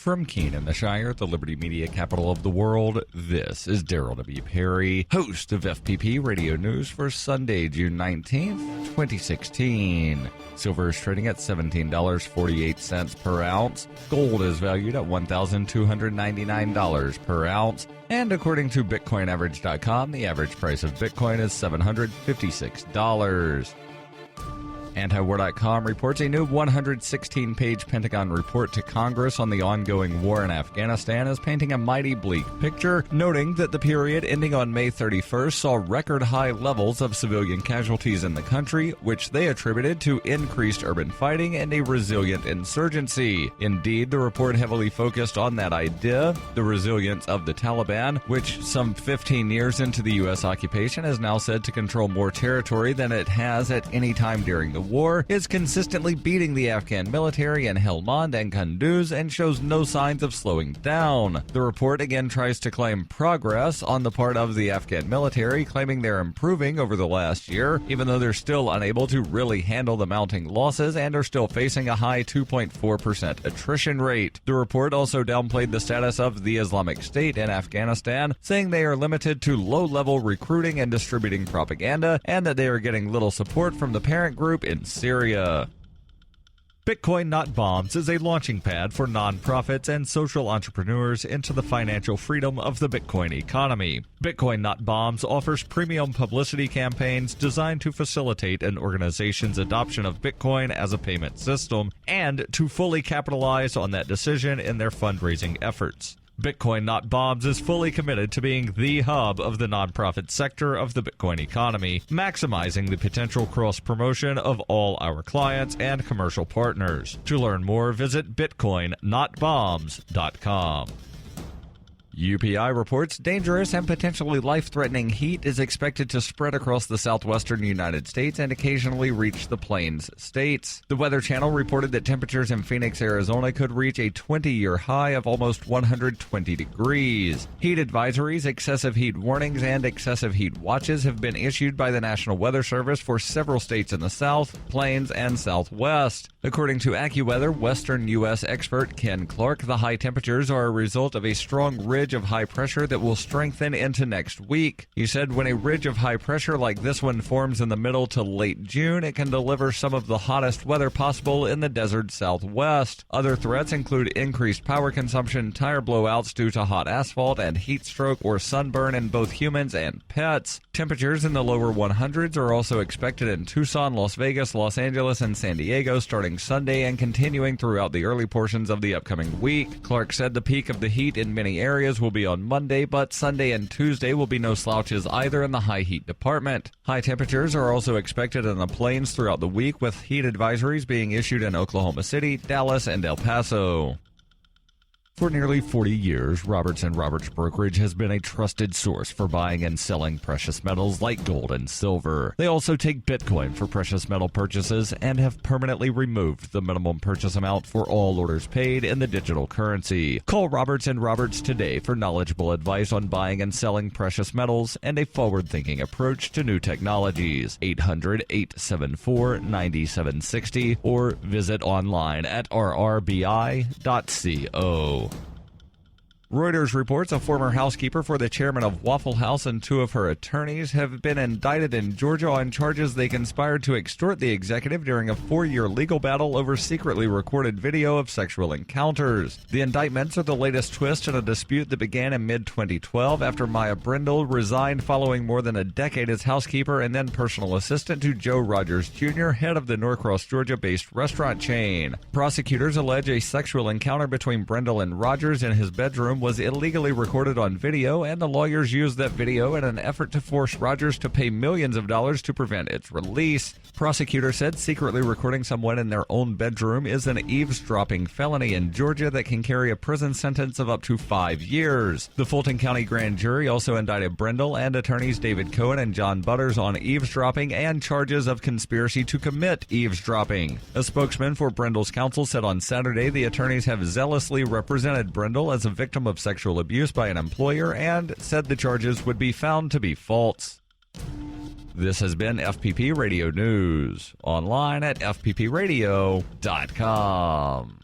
From Keene in the Shire, the Liberty Media capital of the world, this is Daryl W. Perry, host of FPP Radio News for Sunday, June 19th, 2016. Silver is trading at $17.48 per ounce. Gold is valued at $1,299 per ounce. And according to BitcoinAverage.com, the average price of Bitcoin is $756. Antiwar.com reports a new 116-page Pentagon report to Congress on the ongoing war in Afghanistan is painting a mighty bleak picture, noting that the period ending on May 31st saw record high levels of civilian casualties in the country, which they attributed to increased urban fighting and a resilient insurgency. Indeed, the report heavily focused on that idea, the resilience of the Taliban, which some 15 years into the U.S. occupation is now said to control more territory than it has at any time during the war, is consistently beating the Afghan military in Helmand and Kunduz and shows no signs of slowing down. The report again tries to claim progress on the part of the Afghan military, claiming they're improving over the last year, even though they're still unable to really handle the mounting losses and are still facing a high 2.4% attrition rate. The report also downplayed the status of the Islamic State in Afghanistan, saying they are limited to low-level recruiting and distributing propaganda, and that they are getting little support from the parent group in Syria. Bitcoin Not Bombs is a launching pad for nonprofits and social entrepreneurs into the financial freedom of the Bitcoin economy. Bitcoin Not Bombs offers premium publicity campaigns designed to facilitate an organization's adoption of Bitcoin as a payment system and to fully capitalize on that decision in their fundraising efforts. Bitcoin Not Bombs is fully committed to being the hub of the nonprofit sector of the Bitcoin economy, maximizing the potential cross-promotion of all our clients and commercial partners. To learn more, visit bitcoinnotbombs.com. UPI reports dangerous and potentially life-threatening heat is expected to spread across the southwestern United States and occasionally reach the Plains states. The Weather Channel reported that temperatures in Phoenix, Arizona could reach a 20-year high of almost 120 degrees. Heat advisories, excessive heat warnings, and excessive heat watches have been issued by the National Weather Service for several states in the South, Plains, and Southwest. According to AccuWeather, Western U.S. expert Ken Clark, the high temperatures are a result of a strong ridge of high pressure that will strengthen into next week. He said when a ridge of high pressure like this one forms in the middle to late June, it can deliver some of the hottest weather possible in the desert Southwest. Other threats include increased power consumption, tire blowouts due to hot asphalt, and heat stroke or sunburn in both humans and pets. Temperatures in the lower 100s are also expected in Tucson, Las Vegas, Los Angeles, and San Diego starting Sunday and continuing throughout the early portions of the upcoming week. Clark said the peak of the heat in many areas will be on Monday, but Sunday and Tuesday will be no slouches either in the high heat department. High temperatures are also expected in the plains throughout the week, with heat advisories being issued in Oklahoma City, Dallas, and El Paso. For nearly 40 years, Robertson Roberts Brokerage has been a trusted source for buying and selling precious metals like gold and silver. They also take Bitcoin for precious metal purchases and have permanently removed the minimum purchase amount for all orders paid in the digital currency. Call Robertson Roberts today for knowledgeable advice on buying and selling precious metals and a forward-thinking approach to new technologies. 800-874-9760 or visit online at rrbi.co. Reuters reports a former housekeeper for the chairman of Waffle House and two of her attorneys have been indicted in Georgia on charges they conspired to extort the executive during a 4-year legal battle over secretly recorded video of sexual encounters. The indictments are the latest twist in a dispute that began in mid-2012 after Maya Brindle resigned following more than a decade as housekeeper and then personal assistant to Joe Rogers Jr., head of the Norcross, Georgia-based restaurant chain. Prosecutors allege a sexual encounter between Brindle and Rogers in his bedroom was illegally recorded on video, and the lawyers used that video in an effort to force Rogers to pay millions of dollars to prevent its release. Prosecutors said secretly recording someone in their own bedroom is an eavesdropping felony in Georgia that can carry a prison sentence of up to 5 years. The Fulton County grand jury also indicted Brindle and attorneys David Cohen and John Butters on eavesdropping and charges of conspiracy to commit eavesdropping. A spokesman for Brindle's counsel said on Saturday the attorneys have zealously represented Brindle as a victim of sexual abuse by an employer and said the charges would be found to be false. This has been FPP Radio News, online at fppradio.com.